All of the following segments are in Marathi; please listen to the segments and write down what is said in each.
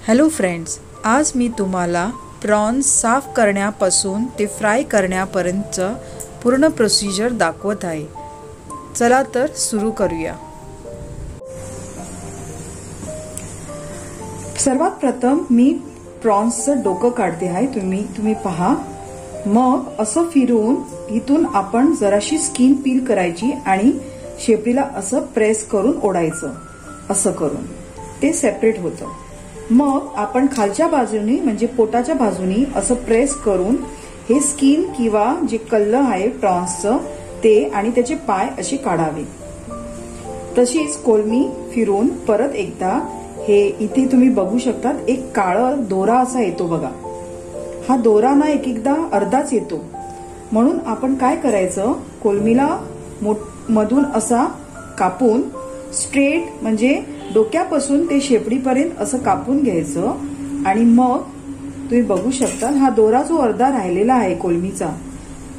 हॅलो फ्रेंड्स, आज मी तुम्हाला प्रॉन्स साफ करण्यापासून ते फ्राय करण्यापर्यंतचं पूर्ण प्रोसिजर दाखवत आहे। चला तर सुरू करूया। सर्वात प्रथम मी प्रॉन्सचं डोकं काढते आहे। तुम्ही पहा। मग असं फिरून इथून आपण जराशी स्किन पील करायची आणि शेपटीला असं प्रेस करून ओढायचं। असं करून ते सेपरेट होतं। मग आपण खालच्या बाजूनी म्हणजे पोटाच्या बाजूनी असं प्रेस करून हे स्किन किंवा जे कल्लं आहे प्रॉन्सचं ते आणि त्याचे पाय असे काढावे। तशीच कोलमी फिरून परत एकदा हे इथे तुम्ही बघू शकतात एक काळा दोरा असा येतो बघा। हा दोरा ना एकदा अर्धाच येतो, म्हणून आपण काय करायचं, कोलमीला मधून असा कापून स्ट्रेट म्हणजे डोक्यापासून ते शेपडीपर्यंत असं कापून घ्यायचं आणि मग तुम्ही बघू शकता हा दोरा जो अर्धा राहिलेला आहे कोलमीचा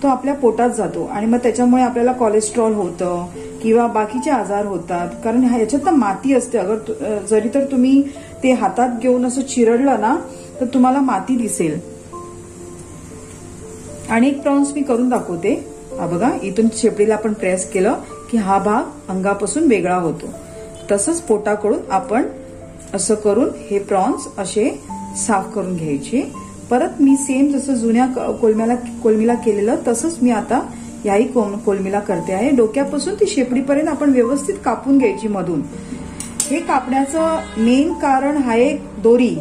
तो आपल्या पोटात जातो आणि मग त्याच्यामुळे आपल्याला कोलेस्ट्रॉल होतं किंवा बाकीचे आजार होतात, कारण ह्याच्यात ना माती असते। अगर जरी तर तुम्ही ते हातात घेऊन असं चिरडलं ना तर तुम्हाला माती दिसेल। आणि एक प्रॉन्स मी करून दाखवते। हा बघा, इथून शेपडीला आपण प्रेस केलं की हा भाग अंगापासून वेगळा होतो। तसंच पोटाकडून आपण असं करून हे प्रॉन्स असे साफ करून घ्यायचे। परत मी सेम जसं जुन्या कोलमीला केलेलं तसंच मी आता याही कोलमीला करते आहे। डोक्यापासून ती शेपडीपर्यंत आपण व्यवस्थित कापून घ्यायची मधून। हे कापण्याचं मेन कारण आहे दोरी,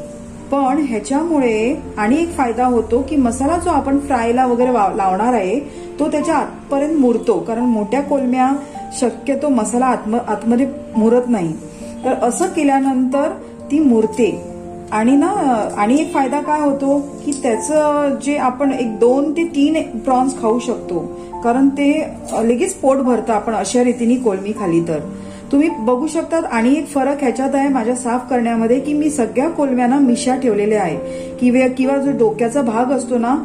पण ह्याच्यामुळे आणि एक फायदा होतो की मसाला जो आपण फ्रायला वगैरे लावणार आहे तो त्याच्या आतपर्यंत मुरतो, कारण मोठ्या कोलम्या शक्यतो मसाला आतमध्ये मुरत नाही, तर असं केल्यानंतर ती मुरते। आणि एक फायदा काय होतो की त्याचं जे आपण 2 ते 3 प्रॉन्स खाऊ शकतो, कारण ते लगेच पोट भरतं आपण अशा रीतीने कोलमी खाली तर। तुम्ही बघू शकतात। आणि एक फरक ह्याच्यात आहे माझ्या साफ करण्यामध्ये की मी सगळ्या कोलम्यांना मिशा ठेवलेल्या आहे किंवा जो डोक्याचा भाग असतो ना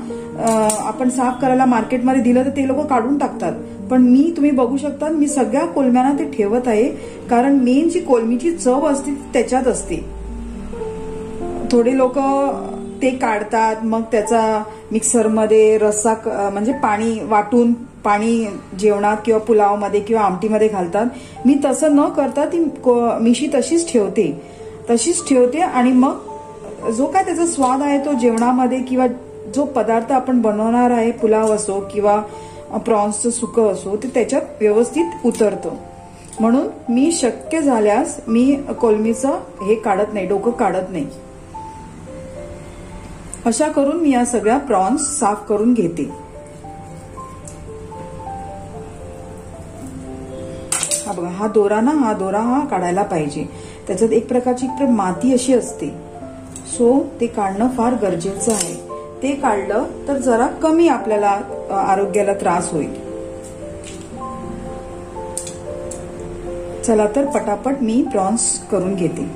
आपण साफ करायला मार्केटमध्ये दिलं तर ते लोक काढून टाकतात, पण तुम्ही बघू शकता मी सगळ्या कोलम्यांना ते ठेवत आहे, कारण मेन जी कोलमीची चव असते त्याच्यात असते। थोडे लोक ते काढतात मग त्याचा मिक्सरमध्ये रस्सा म्हणजे पाणी वाटून पाणी जेवणात किंवा पुलावमध्ये किंवा आमटीमध्ये घालतात। मी तसं न करता ती मिशी तशीच ठेवते आणि मग जो काय त्याचा स्वाद आहे तो जेवणामध्ये किंवा जो पदार्थ आपण बनवणार आहे पुलाव असो किंवा प्रॉन्सचं सुकं असो ते त्याच्यात व्यवस्थित उतरतं। म्हणून मी शक्य झाल्यास मी कोलमीचं हे काढत नाही, डोकं काढत नाही। अशा करून मी या सगळ्या प्रॉन्स साफ करून घेते। हा बघा, हा दोरा काढायला पाहिजे। त्याच्यात एक प्रकारची माती अशी असते, सो ते काढणं फार गरजेचं आहे। ते काढलं तर जरा कमी आपल्याला आरोग्याला त्रास होईल। चला तर पटापट मी प्रॉन्स करून घेते।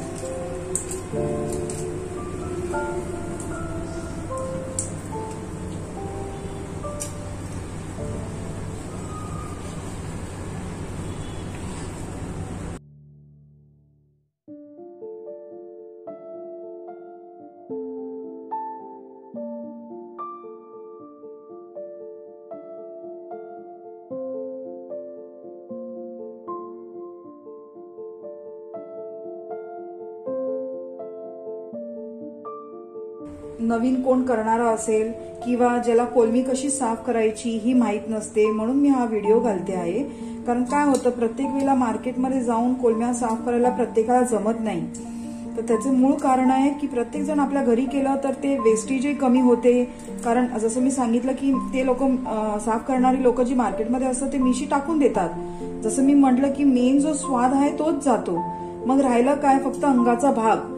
नवीन कोण करणारा असेल किंवा ज्याला कोलमी कशी साफ करायची ही माहित नसते, म्हणून मी हा व्हिडिओ घालते आहे। कारण काय होतं, प्रत्येक वेळेला मार्केटमध्ये जाऊन कोलम्या साफ करायला प्रत्येकाला जमत नाही, तर त्याचे मूळ कारण आहे की प्रत्येक जण आपल्या घरी केलं तर ते वेस्टेजही कमी होते। कारण जसं मी सांगितलं की ते लोक साफ करणारी लोक जी मार्केटमध्ये असतात ते मिशी टाकून देतात। जसं मी म्हटलं की मेन जो स्वाद आहे तोच जातो, मग राहिलं काय फक्त अंगाचा भाग,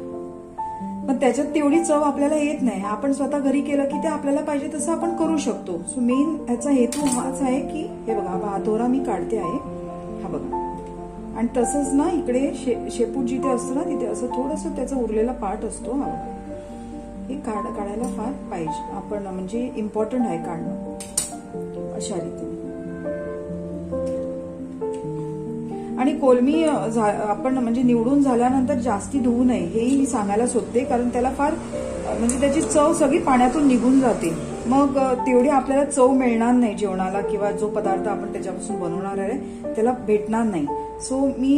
पण त्याच्यात तेवढी चव आपल्याला येत नाही। आपण स्वतः घरी केलं की ते आपल्याला पाहिजे तसं आपण करू शकतो। सो मेन ह्याचा हेतू हाच आहे की हे बघा, हा दोरा मी काढते आहे, हा बघा। आणि तसंच ना इकडे शेपूट जिथे असतं ना तिथे असं थोडंसं त्याचा उरलेला पार्ट असतो, हा बघा। हे काढायला फार पाहिजे आपण, म्हणजे इम्पॉर्टंट आहे काढणं अशा रीतीने। आणि कोलमी आपण म्हणजे निवडून झाल्यानंतर जास्ती धुवू नये हेही मी सांगायला शोधते, कारण त्याला फार म्हणजे त्याची चव सगळी पाण्यातून निघून जाते, मग तेवढी आपल्याला चव मिळणार नाही जेवणाला, किंवा जो पदार्थ आपण त्याच्यापासून बनवणार आहे त्याला भेटणार नाही. सो मी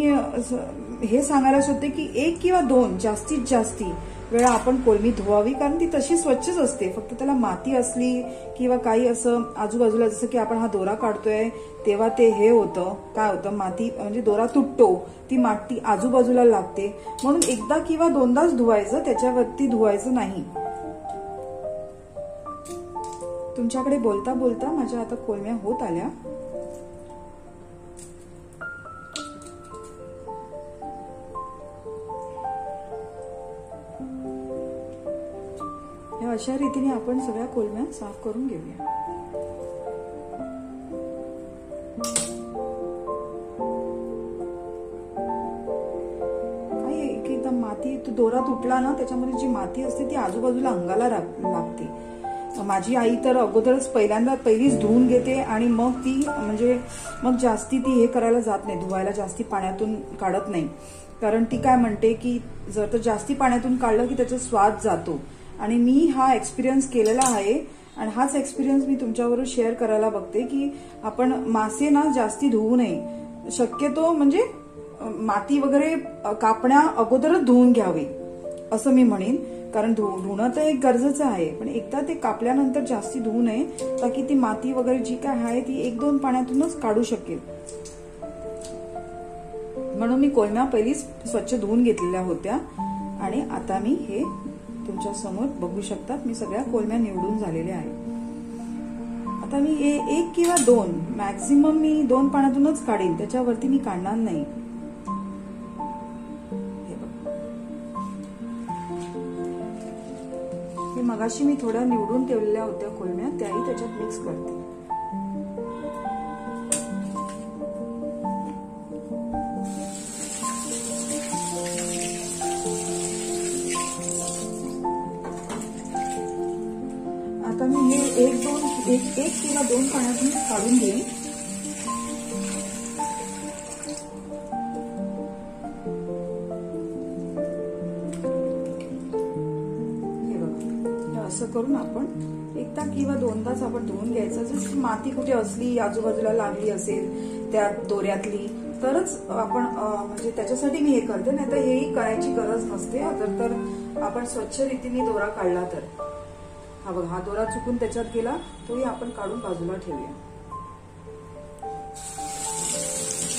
हे सांगायला शोधते की 1 किंवा 2 जास्तीत जास्ती वेळा आपण कोलमी धुवावी, कारण ती तशी स्वच्छच असते. फक्त त्याला माती असली किंवा काही असं आजूबाजूला, जसं की आपण हा दोरा काढतोय तेव्हा ते हे होतं, काय होतं, माती म्हणजे दोरा तुटतो, ती माती आजूबाजूला लागते, म्हणून एकदा किंवा 2दाच धुवायचं, त्याच्यावरती धुवायचं नाही. तुमच्याकडे बोलता बोलता माझ्या आता कोलम्या होत आल्या. अशा रीतीने आपण सगळ्या कोलम्या साफ करून घेऊया. काही एकदा माती दोरा तुटला ना, त्याच्यामध्ये जी माती असते ती आजूबाजूला अंगाला लागते. माझी आई तर अगोदरच पहिलीच धुवून घेते आणि मग ती म्हणजे मग जास्ती ती हे करायला जात नाही, धुवायला जास्ती पाण्यातून काढत नाही, कारण ती काय म्हणते की जर तर जास्ती पाण्यातून काढलं की त्याचा स्वाद जातो. आणि मी हा एक्सपिरियन्स केलेला आहे आणि हाच एक्सपिरियन्स मी तुमच्याबरोबर शेअर करायला बघते की आपण मासे ना जास्ती धुवू नये, शक्यतो म्हणजे माती वगैरे कापण्या अगोदरच धुवून घ्यावे असं मी म्हणेन, कारण धुणं तर एक गरजेचं आहे, पण एकदा ते कापल्यानंतर जास्ती धुवू नये, ताकी ती माती वगैरे जी काय आहे ती 1-2 पाण्यातूनच काढू शकेल. म्हणून मी कोलम्या पहिलीच स्वच्छ धुवून घेतलेल्या होत्या आणि आता मी हे तुमच्या समोर बघू शकतात, मी सगळ्या कोलम्या निवडून झालेल्या आहेत. आता मी 1 किंवा 2 मॅक्झिमम मी 2 पाण्यातूनच काढेन, त्याच्यावरती मी काढणार नाही. हे मगाशी मी थोड्या निवडून ठेवलेल्या होत्या कोलम्या, त्याही त्याच्यात मिक्स करते. आता मी हे 1 किंवा 2 पाण्यातून काढून घेईन. हे बघा, असं करून आपण 1 किंवा 2दाच आपण धुवून घ्यायचं. जर माती कुठे असली आजूबाजूला लागली असेल त्या दोऱ्यातली तरच आपण म्हणजे त्याच्यासाठी मी हे करते, नाही तर हेही करायची गरज नसते. तर आपण स्वच्छ रीतीने दोरा काढला तर. हा बघा, हा दोरा चुकून त्याच्यात गेला, तोही आपण काढून बाजूला ठेवूया.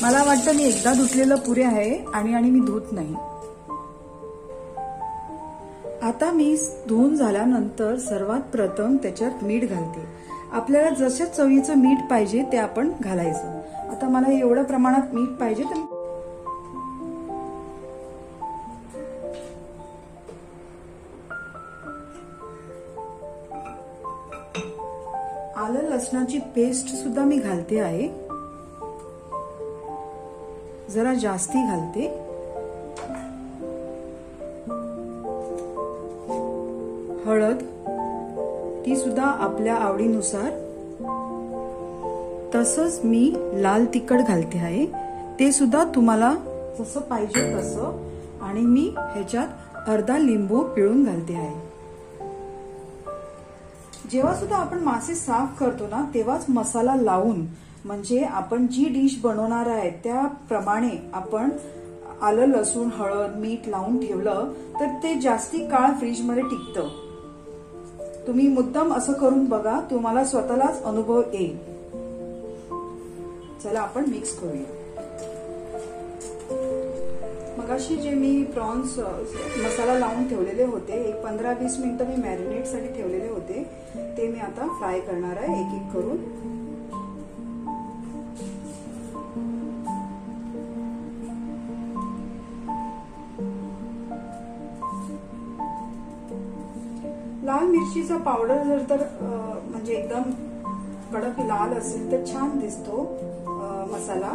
मला वाटतं मी एकदा धुतलेलं पुरे आहे आणि मी धुत नाही. आता मी धुवून झाल्यानंतर सर्वात प्रथम त्याच्यात मीठ घालते. आपल्याला जशा चवीचं मीठ पाहिजे ते आपण घालायचं. आता मला एवढ्या प्रमाणात मीठ पाहिजे तर आलं लसणाची पेस्ट सुद्धा मी घालते आहे, जरा जास्ती घालते. हळद ती सुद्धा आपल्या आवडीनुसार. तसंच मी लाल तिखट घालते आहे, ते सुद्धा तुम्हाला जसं पाहिजे तसं. आणि मी ह्याच्यात अर्धा लिंबू पिळून घालते आहे. जेव्हा सुद्धा आपण मासे साफ करतो ना, तेव्हाच मसाला लावून, म्हणजे आपण जी डिश बनवणार आहे त्याप्रमाणे आपण आलं लसूण हळद मीठ लावून ठेवलं तर ते जास्ती काळ फ्रीजमध्ये टिकतं. तुम्ही मुद्दाम असं करून बघा, तुम्हाला स्वतःलाच अनुभव येईल. चला आपण मिक्स करूया. मगाशी जे मी प्रॉन्स मसाला लावून ठेवलेले होते, एक 15-20 मिनिटं मी मॅरिनेट साठी ठेवलेले होते, ते मी आता फ्राय करणार आहे एक एक करून. लाल मिरचीचा पावडर जर तर म्हणजे एकदम कडक लाल असेल तर छान दिसतो मसाला,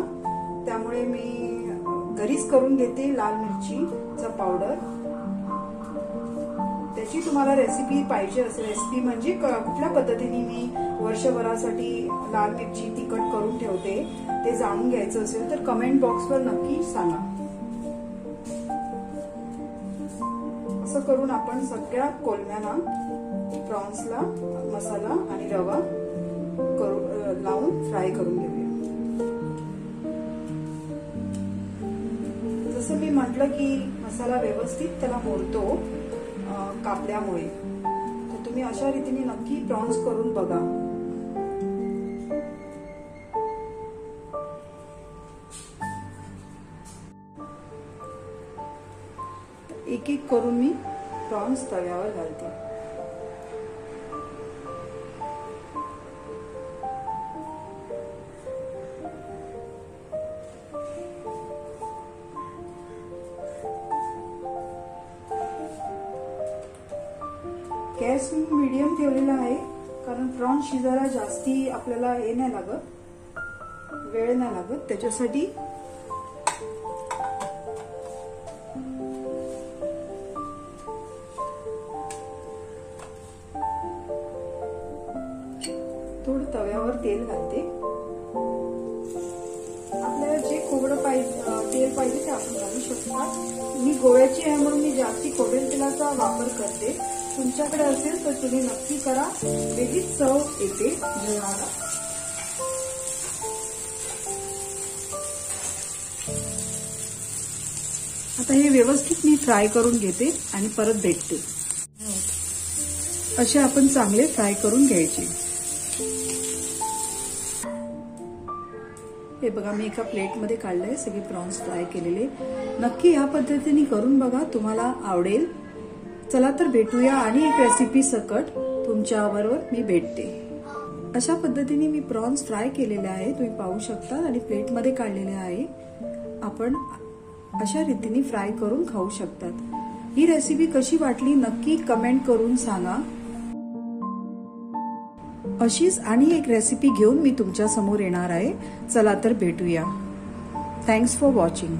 त्यामुळे मी घरीच करून घेते लाल मिरचीचा पावडर. याची तुम्हाला रेसिपी पाहिजे असेल, रेसिपी म्हणजे कुठल्या पद्धतीने मी वर्षभरासाठी लाल मिरची तिखट करून ठेवते ते जाणून घ्यायचं असेल तर कमेंट बॉक्सवर नक्की सांगा. असं करून आपण सगळ्या कोलम्यांना प्रॉन्सला मसाला आणि रवा लावून फ्राय करून घेऊया. जसं मी म्हटलं की मसाला व्यवस्थित त्याला मोडतो कापल्यामुळे, तर तुम्ही अशा रीतीने नक्की प्रॉन्स करून बघा. एक एक करून मी प्रॉन्स तव्यावर घालते. गॅस मीडियम ठेवलेला आहे कारण प्रॉन्स शिजायला जास्ती आपल्याला हे नाही लागत, वेळ नाही लागत, त्याच्यासाठी थोडं तव्यावर तेल घालते. आपल्याला जे खोबरं तेल पाहिजे ते आपण घालू शकता. मी गोव्याची आहे म्हणून मी जास्ती खोबरेल तेलाचा वापर करते. तुमच्याकडे असेल तर तुम्ही नक्की करा, वेगळीच चव येते जेवणाला. आता हे व्यवस्थित मी फ्राय करून घेते आणि परत भेटते. असे आपण चांगले फ्राय करून घ्यायचे. हे बघा मी एका प्लेटमध्ये काढलंय सगळे प्रॉन्स फ्राय केलेले. नक्की या पद्धतीने करून बघा, तुम्हाला आवडेल. चला तर भेटूया आणि एक रेसिपी सकट तुमच्याबरोबर मी भेटते. अशा पद्धतीने मी प्रॉन्स फ्राय केलेले आहे, तुम्ही पाहू शकता, आणि प्लेटमध्ये काढलेले आहे. आपण अशा रीतीने फ्राय करून खाऊ शकतात. ही रेसिपी कशी वाटली नक्की कमेंट करून सांगा. अशीच आणि एक रेसिपी घेऊन मी तुमच्या समोर येणार आहे. चला तर भेटूया. Thanks for watching.